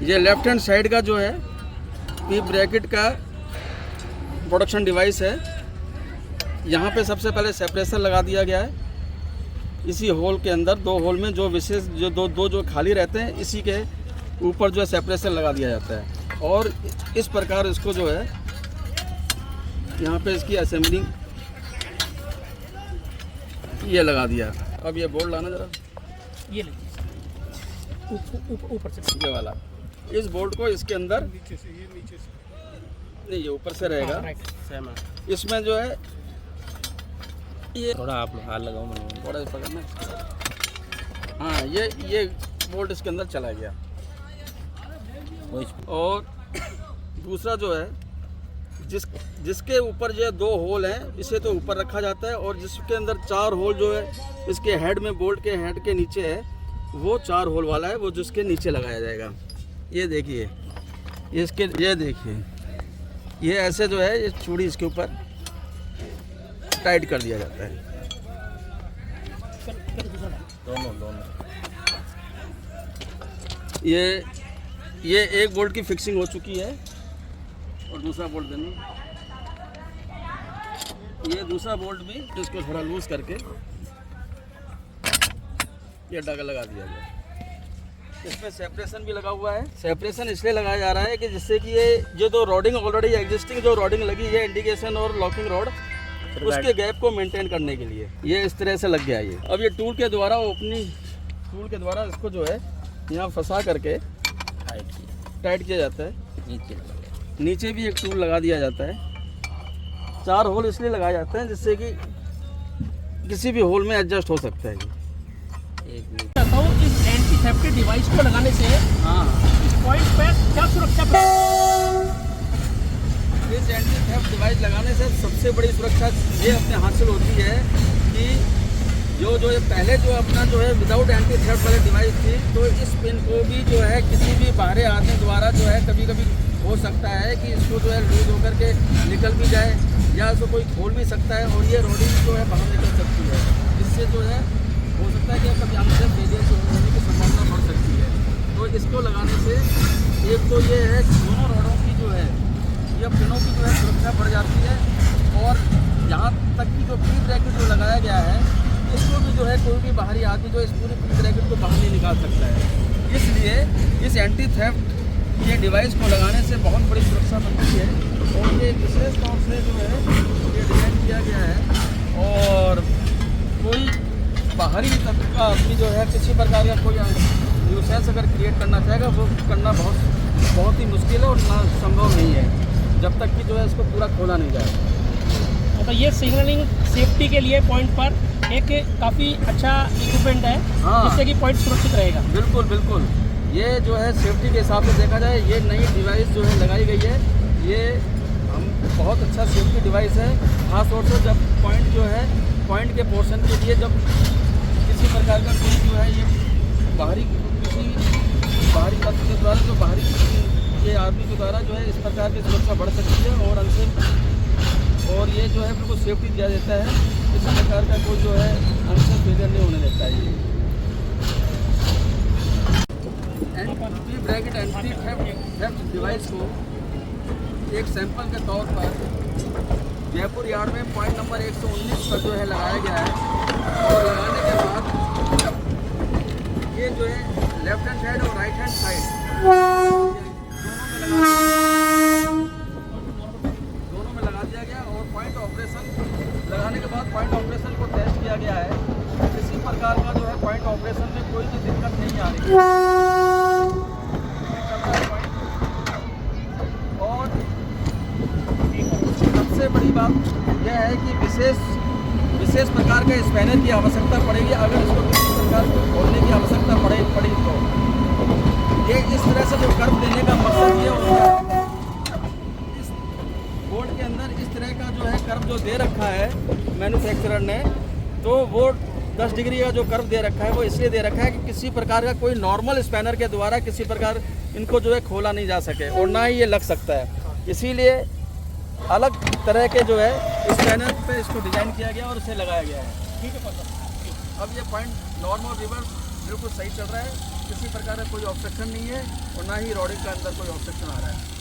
ये left hand side का जो है पी ब्रैकेट का प्रोडक्शन डिवाइस है। यहाँ पे सबसे पहले सेपरेशन लगा दिया गया है। इसी होल के अंदर 2 होल में जो विशेष जो दो जो खाली रहते हैं, इसी के ऊपर जो है सेपरेशन लगा दिया जाता है और इस प्रकार इसको जो है यहाँ पे इसकी असेंबलिंग ये लगा दिया। अब ये बोर्ड लाना जरा, ये ऊपर से ये वाला, इस बोर्ड को इसके अंदर नीचे से, ये नीचे से नहीं, ये ऊपर से रहेगा। सेम है। इसमें जो है ये थोड़ा आप हाथ लगाओ, मैंने थोड़ा सा पकड़ना। हाँ, ये बोल्ट इसके अंदर चला गया। और दूसरा जो है जिसके ऊपर जो 2 होल हैं, इसे तो ऊपर रखा जाता है और जिसके अंदर 4 होल जो है इसके हेड में, बोल्ट के हेड के नीचे है, वो 4 होल वाला है, वो जिसके नीचे लगाया जाएगा। ये देखिए, ये देखिए, ये ऐसे जो है ये चूड़ी इसके ऊपर टाइट कर दिया जाता है। दोनों ये एक बोल्ट की फिक्सिंग हो चुकी है और दूसरा बोल्ट देना। ये दूसरा बोल्ट भी इसको थोड़ा लूज करके ये डगा लगा दिया गया। इसमें सेपरेशन भी लगा हुआ है। सेपरेशन इसलिए लगाया जा रहा है कि जिससे कि ये जो रोडिंग ऑलरेडी एग्जिस्टिंग जो रोडिंग लगी है, इंडिकेशन और लॉकिंग रोड, उसके गैप को मेंटेन करने के लिए ये इस तरह से लग गया ये। अब ये टूल के द्वारा इसको जो है यहाँ फंसा करके टाइट किया जाता है। नीचे भी एक टूल लगा दिया जाता है। 4 होल इसलिए लगाए जाते हैं जिससे कि किसी भी होल में एडजस्ट हो सकता है। इस एंटी थेफ्ट डिवाइस को लगाने से इस पॉइंट पे क्या सुरक्षा इस एंटी थेफ्ट डिवाइस लगाने से सबसे बड़ी सुरक्षा ये अपने हासिल होती है कि जो ये पहले जो अपना जो है विदाउट एंटी थेफ्ट वाली डिवाइस थी, तो इस पिन को भी जो है किसी भी बाहरी आदमी द्वारा जो है कभी कभी हो सकता है कि इसको जो है लूज होकर के निकल भी जाए या इसको कोई खोल भी सकता है और ये रोडिंग जो है बाहर निकल सकती है। इससे जो है हो सकता है कि कभी आंसर फेलियर होने की संभावना बढ़ सकती है। तो इसको लगाने से एक तो ये है दोनों रोडों की जो है ये पिनों की जो है सुरक्षा बढ़ जाती है और यहाँ तक कि जो पी ब्रैकेट जो लगाया गया है, इसको भी जो है कोई भी बाहरी आदमी जो इस पूरी पी ब्रैकेट को बाहर नहीं निकाल सकता है। इसलिए इस एंटी थेफ्ट ये डिवाइस को लगाने से बहुत बड़ी सुरक्षा मिलती है और ये विशेष तौर से जो है ये डिज़ाइन किया गया है। और कोई बाहरी तत्व का आदमी जो है किसी प्रकार का कोई न्यूसेंस अगर क्रिएट करना चाहेगा, वो करना बहुत ही मुश्किल है और ना संभव नहीं है जब तक कि जो है इसको पूरा खोला नहीं जाए। तो ये सिग्नलिंग सेफ्टी के लिए पॉइंट पर एक काफ़ी अच्छा इक्विपमेंट है। हाँ, जिससे कि पॉइंट सुरक्षित रहेगा। बिल्कुल। ये जो है सेफ्टी के हिसाब से देखा जाए, ये नई डिवाइस जो है लगाई गई है, ये हम बहुत अच्छा सेफ्टी डिवाइस है। खास तौर से जब पॉइंट जो है पॉइंट के पोर्शन के लिए जब किसी प्रकार का कोई जो है ये किसी बाहरी तत्व के द्वारा जो बाहरी के आदमी के द्वारा जो है इस प्रकार की सुरक्षा बढ़ सकती है और ये जो है बिल्कुल सेफ्टी दिया देता है। इस प्रकार का कोई जो है आंसर फेलियर नहीं होने देता है। ये ब्रैकेट एंटी थेफ्ट डिवाइस को एक सैंपल के तौर पर जयपुर यार्ड में पॉइंट नंबर 119 पर जो है लगाया गया है और लगाने के बाद ये जो है लेफ्ट हैंड साइड और राइट हैंड साइड दोनों में लगा दिया गया और पॉइंट ऑपरेशन लगाने के बाद पॉइंट ऑपरेशन को टेस्ट किया गया है। किसी प्रकार का जो है पॉइंट ऑपरेशन में कोई भी दिक्कत नहीं आ रही है। और सबसे बड़ी बात यह है कि विशेष प्रकार के स्पैनर की आवश्यकता पड़ेगी अगर इसको किसी प्रकार को खोलने की आवश्यकता पड़ी तो ये इस तरह से जो कर्व देने का मकसद ये होता है, इस बोर्ड के अंदर इस तरह का जो है कर्व जो दे रखा है मैन्युफैक्चरर ने, तो वो 10 डिग्री का जो कर्व दे रखा है वो इसलिए दे रखा है कि किसी प्रकार का कोई नॉर्मल स्पैनर के द्वारा किसी प्रकार इनको जो है खोला नहीं जा सके और ना ही ये लग सकता है। इसीलिए अलग तरह के जो है स्पैनर पे इसको डिज़ाइन किया गया और इसे लगाया गया है। ठीक है, अब ये पॉइंट नॉर्मल रिवर्स बिल्कुल सही चल रहा है। किसी प्रकार का कोई ऑब्स्ट्रक्शन नहीं है और ना ही रोडिंग का अंदर कोई ऑब्स्ट्रक्शन आ रहा है।